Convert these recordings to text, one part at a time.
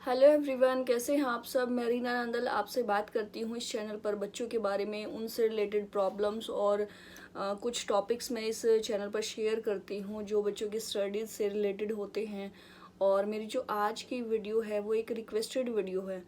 Hello everyone, कैसे हैं आप सब। मैं रीना नंदल आपसे बात करती हूँ इस चैनल पर बच्चों के बारे में, उनसे रिलेटेड प्रॉब्लम्स और कुछ टॉपिक्स मैं इस चैनल पर शेयर करती हूँ जो बच्चों की स्टडीज़ से रिलेटेड होते हैं। और मेरी जो आज की वीडियो है वो एक रिक्वेस्टेड वीडियो है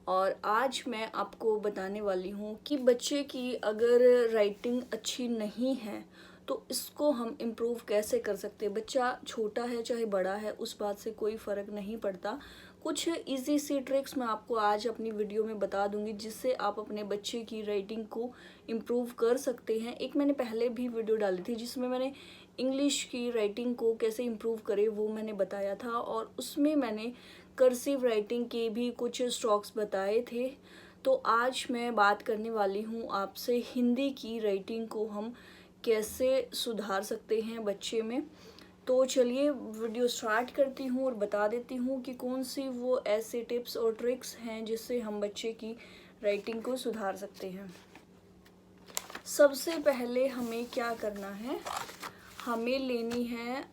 और आज मैं आपको बताने वाली हूँ कि बच्चे की अगर राइटिंग अच्छी नहीं है तो इसको हम इम्प्रूव कैसे कर सकते हैं। बच्चा छोटा है चाहे बड़ा है, उस बात से कोई फ़र्क नहीं पड़ता। कुछ इजी सी ट्रिक्स मैं आपको आज अपनी वीडियो में बता दूंगी जिससे आप अपने बच्चे की राइटिंग को इम्प्रूव कर सकते हैं। एक मैंने पहले भी वीडियो डाली थी जिसमें मैंने इंग्लिश की राइटिंग को कैसे इम्प्रूव करें वो मैंने बताया था और उसमें मैंने कर्सिव राइटिंग के भी कुछ स्ट्रोक्स बताए थे। तो आज मैं बात करने वाली हूँ आपसे हिंदी की राइटिंग को हम कैसे सुधार सकते हैं बच्चे में। तो चलिए वीडियो स्टार्ट करती हूँ और बता देती हूँ कि कौन सी वो ऐसे टिप्स और ट्रिक्स हैं जिससे हम बच्चे की राइटिंग को सुधार सकते हैं। सबसे पहले हमें क्या करना है, हमें लेनी है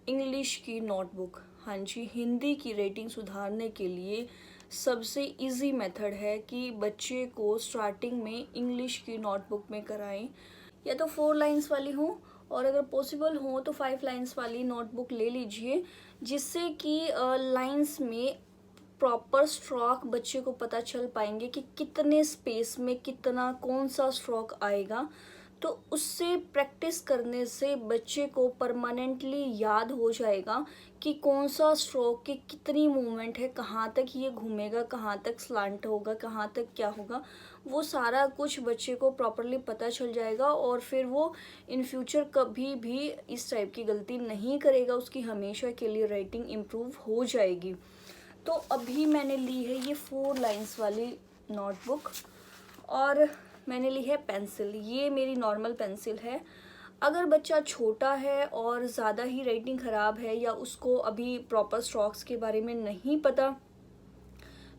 इंग्लिश की नोटबुक। हाँ जी, हिंदी की राइटिंग सुधारने के लिए सबसे इजी मेथड है कि बच्चे को स्टार्टिंग में इंग्लिश की नोटबुक में कराएं, या तो 4 लाइन्स वाली हो और अगर पॉसिबल हो तो 5 लाइन्स वाली नोटबुक ले लीजिए, जिससे कि लाइन्स में प्रॉपर स्ट्रोक बच्चे को पता चल पाएंगे कि कितने स्पेस में कितना कौन सा स्ट्रोक आएगा। तो उससे प्रैक्टिस करने से बच्चे को परमानेंटली याद हो जाएगा कि कौन सा स्ट्रोक की कितनी मूवमेंट है, कहाँ तक ये घूमेगा, कहाँ तक स्लांट होगा, कहाँ तक क्या होगा, वो सारा कुछ बच्चे को प्रॉपरली पता चल जाएगा और फिर वो इन फ्यूचर कभी भी इस टाइप की गलती नहीं करेगा, उसकी हमेशा के लिए राइटिंग इम्प्रूव हो जाएगी। तो अभी मैंने ली है ये 4 लाइन्स वाली नोटबुक और मैंने ली है पेंसिल। ये मेरी नॉर्मल पेंसिल है। अगर बच्चा छोटा है और ज़्यादा ही राइटिंग ख़राब है या उसको अभी प्रॉपर स्ट्रोक्स के बारे में नहीं पता,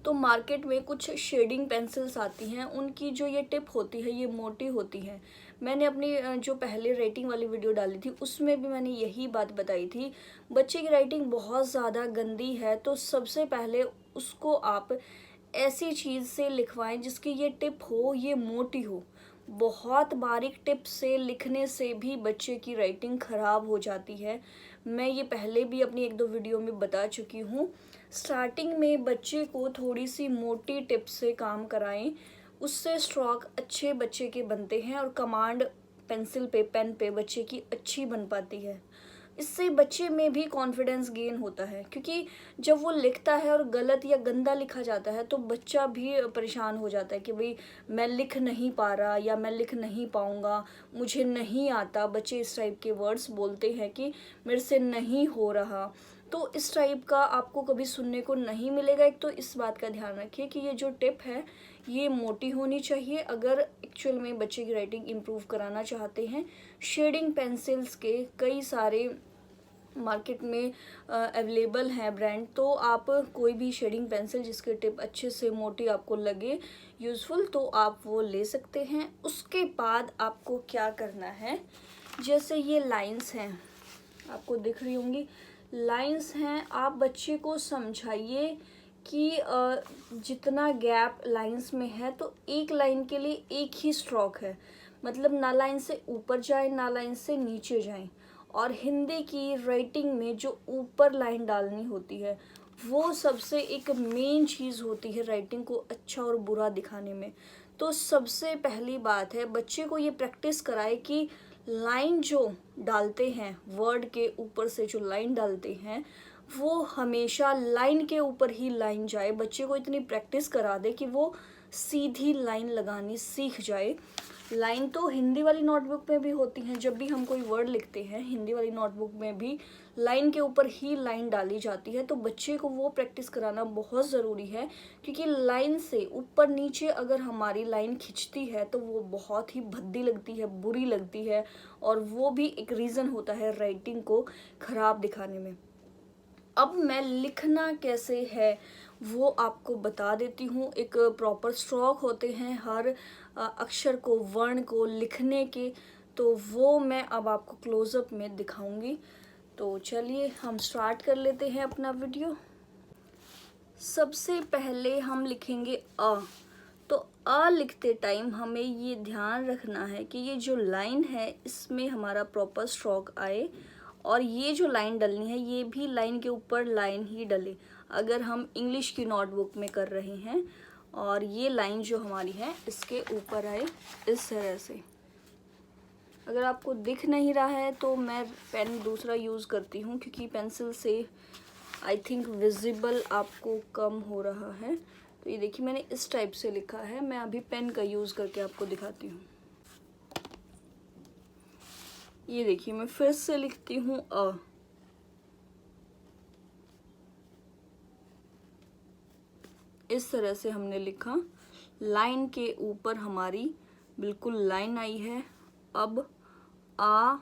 तो मार्केट में कुछ शेडिंग पेंसिल्स आती हैं, उनकी जो ये टिप होती है ये मोटी होती है। मैंने अपनी जो पहले राइटिंग वाली वीडियो डाली थी उसमें भी मैंने यही बात बताई थी। बच्चे की राइटिंग बहुत ज़्यादा गंदी है तो सबसे पहले उसको आप ऐसी चीज़ से लिखवाएं जिसकी ये टिप हो, ये मोटी हो। बहुत बारीक टिप से लिखने से भी बच्चे की राइटिंग ख़राब हो जाती है। मैं ये पहले भी अपनी 1-2 वीडियो में बता चुकी हूँ। स्टार्टिंग में बच्चे को थोड़ी सी मोटी टिप से काम कराएं, उससे स्ट्रोक अच्छे बच्चे के बनते हैं और कमांड पेंसिल पे पेन पे बच्चे की अच्छी बन पाती है। इससे बच्चे में भी कॉन्फिडेंस गेन होता है, क्योंकि जब वो लिखता है और गलत या गंदा लिखा जाता है तो बच्चा भी परेशान हो जाता है कि भाई मैं लिख नहीं पा रहा या मैं लिख नहीं पाऊँगा, मुझे नहीं आता। बच्चे इस टाइप के वर्ड्स बोलते हैं कि मेरे से नहीं हो रहा। तो इस टाइप का आपको कभी सुनने को नहीं मिलेगा। एक तो इस बात का ध्यान रखिए कि ये जो टिप है ये मोटी होनी चाहिए अगर एक्चुअल में बच्चे की राइटिंग इम्प्रूव कराना चाहते हैं। शेडिंग पेंसिल्स के कई सारे मार्केट में अवेलेबल हैं ब्रांड, तो आप कोई भी शेडिंग पेंसिल जिसकी टिप अच्छे से मोटी आपको लगे यूज़फुल तो आप वो ले सकते हैं। उसके बाद आपको क्या करना है, जैसे ये लाइंस हैं आपको दिख रही होंगी, लाइंस हैं, आप बच्चे को समझाइए कि जितना गैप लाइंस में है तो एक लाइन के लिए एक ही स्ट्रोक है, मतलब ना लाइन से ऊपर जाए ना लाइन से नीचे जाए। और हिंदी की राइटिंग में जो ऊपर लाइन डालनी होती है वो सबसे एक मेन चीज़ होती है राइटिंग को अच्छा और बुरा दिखाने में। तो सबसे पहली बात है बच्चे को ये प्रैक्टिस कराए कि लाइन जो डालते हैं, वर्ड के ऊपर से जो लाइन डालते हैं वो हमेशा लाइन के ऊपर ही लाइन जाए। बच्चे को इतनी प्रैक्टिस करा दे कि वो सीधी लाइन लगानी सीख जाए। लाइन तो हिंदी वाली नोटबुक में भी होती हैं, जब भी हम कोई वर्ड लिखते हैं हिंदी वाली नोटबुक में भी लाइन के ऊपर ही लाइन डाली जाती है। तो बच्चे को वो प्रैक्टिस कराना बहुत ज़रूरी है, क्योंकि लाइन से ऊपर नीचे अगर हमारी लाइन खिंचती है तो वो बहुत ही भद्दी लगती है, बुरी लगती है और वो भी एक रीज़न होता है राइटिंग को ख़राब दिखाने में। अब मैं लिखना कैसे है वो आपको बता देती हूँ। एक प्रॉपर स्ट्रोक होते हैं हर अक्षर को, वर्ण को लिखने के, तो वो मैं अब आपको क्लोजअप में दिखाऊंगी। तो चलिए हम स्टार्ट कर लेते हैं अपना वीडियो। सबसे पहले हम लिखेंगे अ। तो अ लिखते टाइम हमें ये ध्यान रखना है कि ये जो लाइन है इसमें हमारा प्रॉपर स्ट्रोक आए, और ये जो लाइन डलनी है ये भी लाइन के ऊपर लाइन ही डले अगर हम इंग्लिश की नोटबुक में कर रहे हैं। और ये लाइन जो हमारी है इसके ऊपर आए इस तरह से। अगर आपको दिख नहीं रहा है तो मैं पेन दूसरा यूज़ करती हूँ, क्योंकि पेंसिल से आई थिंक विजिबल आपको कम हो रहा है। तो ये देखिए मैंने इस टाइप से लिखा है। मैं अभी पेन का यूज़ करके आपको दिखाती हूँ। ये देखिए मैं फिर से लिखती हूँ अ। इस तरह से हमने लिखा, लाइन के ऊपर हमारी बिल्कुल लाइन आई है। अब आ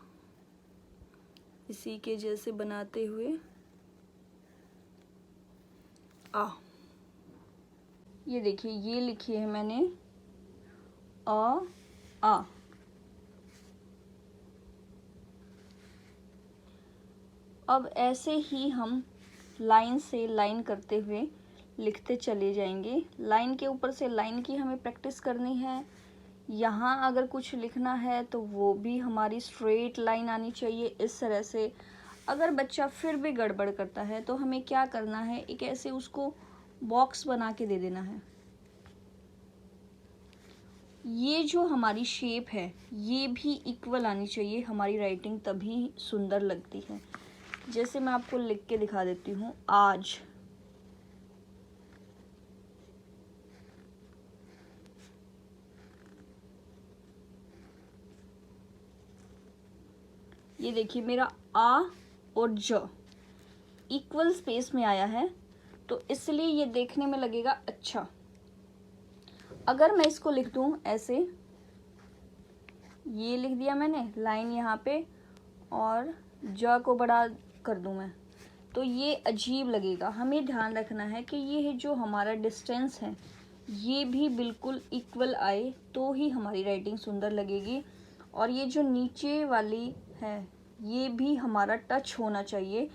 इसी के जैसे बनाते हुए आ। ये देखिए ये लिखी है मैंने आ। अब ऐसे ही हम लाइन से लाइन करते हुए लिखते चले जाएंगे। लाइन के ऊपर से लाइन की हमें प्रैक्टिस करनी है। यहाँ अगर कुछ लिखना है तो वो भी हमारी स्ट्रेट लाइन आनी चाहिए इस तरह से। अगर बच्चा फिर भी गड़बड़ करता है तो हमें क्या करना है, एक ऐसे उसको बॉक्स बना के दे देना है। ये जो हमारी शेप है ये भी इक्वल आनी चाहिए, हमारी राइटिंग तभी सुंदर लगती है। जैसे मैं आपको लिख के दिखा देती हूँ, आज। ये देखिए मेरा आ और ज इक्वल स्पेस में आया है, तो इसलिए ये देखने में लगेगा अच्छा। अगर मैं इसको लिख दूं ऐसे, ये लिख दिया मैंने लाइन यहाँ पे, और ज को बड़ा कर दूं मैं, तो ये अजीब लगेगा। हमें ध्यान रखना है कि ये जो हमारा डिस्टेंस है ये भी बिल्कुल इक्वल आए, तो ही हमारी राइटिंग सुंदर लगेगी। और ये जो नीचे वाली है ये भी हमारा टच होना चाहिए।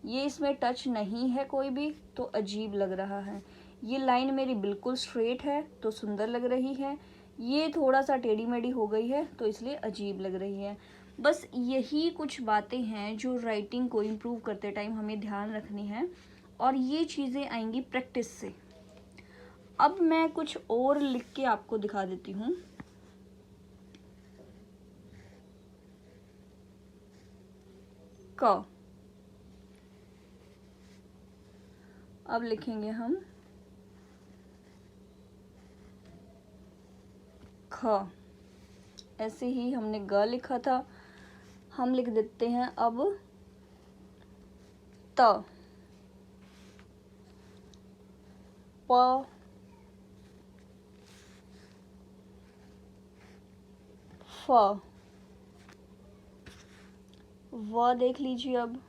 ये इसमें टच नहीं है कोई भी तो अजीब लग रहा है। ये लाइन मेरी बिल्कुल स्ट्रेट है तो सुंदर लग रही है। ये थोड़ा सा टेढ़ी मेढ़ी हो गई है तो इसलिए अजीब लग रही है। बस यही कुछ बातें हैं जो राइटिंग को इम्प्रूव करते टाइम हमें ध्यान रखनी है, और ये चीज़ें आएंगी प्रैक्टिस से। अब मैं कुछ और लिख के आपको दिखा देती हूँ। क। अब लिखेंगे हम ख। ऐसे ही हमने ग लिखा था, हम लिख देते हैं अब त। प, फ, व देख लीजिए अब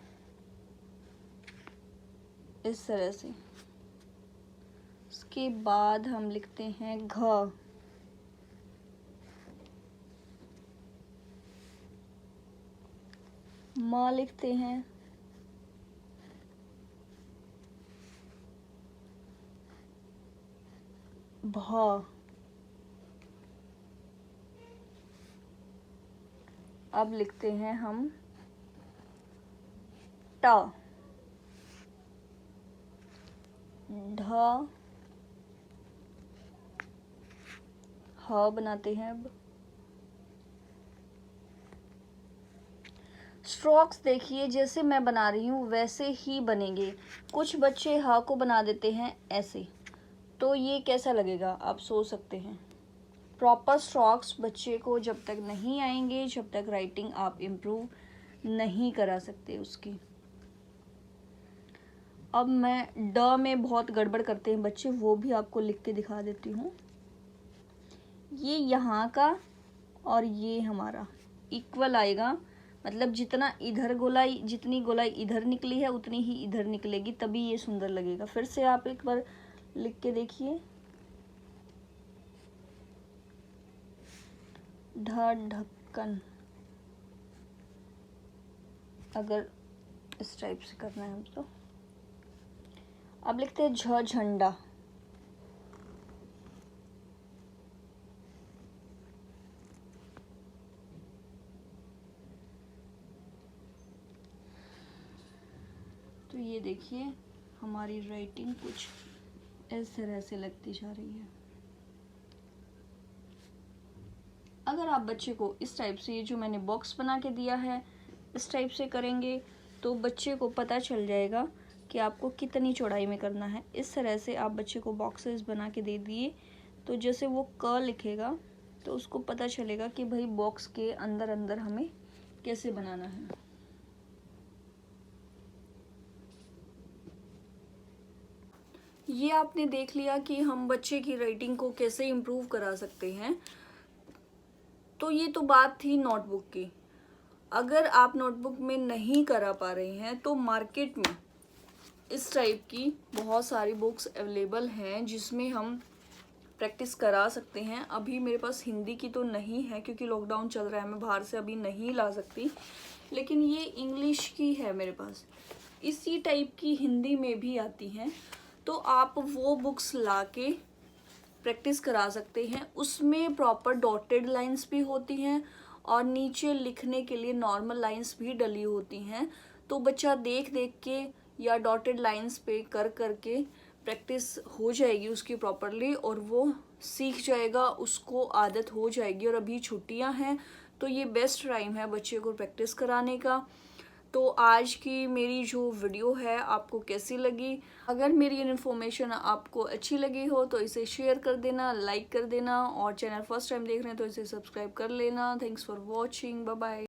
इस तरह से। उसके बाद हम लिखते हैं घ। म लिखते हैं, भ। अब लिखते हैं हम ट। ढ, ह बनाते हैं अब। स्ट्रोक्स देखिए जैसे मैं बना रही हूँ वैसे ही बनेंगे। कुछ बच्चे ह को बना देते हैं ऐसे, तो ये कैसा लगेगा आप सोच सकते हैं। प्रॉपर स्ट्रोक्स बच्चे को जब तक नहीं आएंगे, जब तक राइटिंग आप इम्प्रूव नहीं करा सकते उसकी। अब मैं ड में बहुत गड़बड़ करते हैं बच्चे, वो भी आपको लिख के दिखा देती हूँ। ये यहाँ का और ये हमारा इक्वल आएगा, मतलब जितना इधर गोलाई, जितनी गोलाई इधर निकली है उतनी ही इधर निकलेगी, तभी ये सुंदर लगेगा। फिर से आप एक बार लिख के देखिए, ढक्कन। अगर इस टाइप से करना है तो अब लिखते हैं झ झंडा। तो ये देखिए हमारी राइटिंग कुछ इस तरह से लगती जा रही है। अगर आप बच्चे को इस टाइप से, ये जो मैंने बॉक्स बना के दिया है, इस टाइप से करेंगे तो बच्चे को पता चल जाएगा कि आपको कितनी चौड़ाई में करना है। इस तरह से आप बच्चे को बॉक्सेस बना के दे दिए तो जैसे वो क लिखेगा तो उसको पता चलेगा कि भाई बॉक्स के अंदर अंदर हमें कैसे बनाना है। ये आपने देख लिया कि हम बच्चे की राइटिंग को कैसे इम्प्रूव करा सकते हैं। तो ये तो बात थी नोटबुक की। अगर आप नोटबुक में नहीं करा पा रहे हैं तो मार्केट में इस टाइप की बहुत सारी बुक्स अवेलेबल हैं जिसमें हम प्रैक्टिस करा सकते हैं। अभी मेरे पास हिंदी की तो नहीं है क्योंकि लॉकडाउन चल रहा है, मैं बाहर से अभी नहीं ला सकती, लेकिन ये इंग्लिश की है मेरे पास। इसी टाइप की हिंदी में भी आती हैं, तो आप वो बुक्स ला के प्रैक्टिस करा सकते हैं। उसमें प्रॉपर डॉटेड लाइंस भी होती हैं और नीचे लिखने के लिए नॉर्मल लाइंस भी डली होती हैं। तो बच्चा देख देख के या डॉटेड लाइंस पे कर करके प्रैक्टिस हो जाएगी उसकी प्रॉपरली और वो सीख जाएगा, उसको आदत हो जाएगी। और अभी छुट्टियां हैं तो ये बेस्ट टाइम है बच्चे को प्रैक्टिस कराने का। तो आज की मेरी जो वीडियो है आपको कैसी लगी? अगर मेरी इन्फॉर्मेशन आपको अच्छी लगी हो तो इसे शेयर कर देना, लाइक कर देना, और चैनल फर्स्ट टाइम देख रहे हैं तो इसे सब्सक्राइब कर लेना। Thanks for watching, bye bye.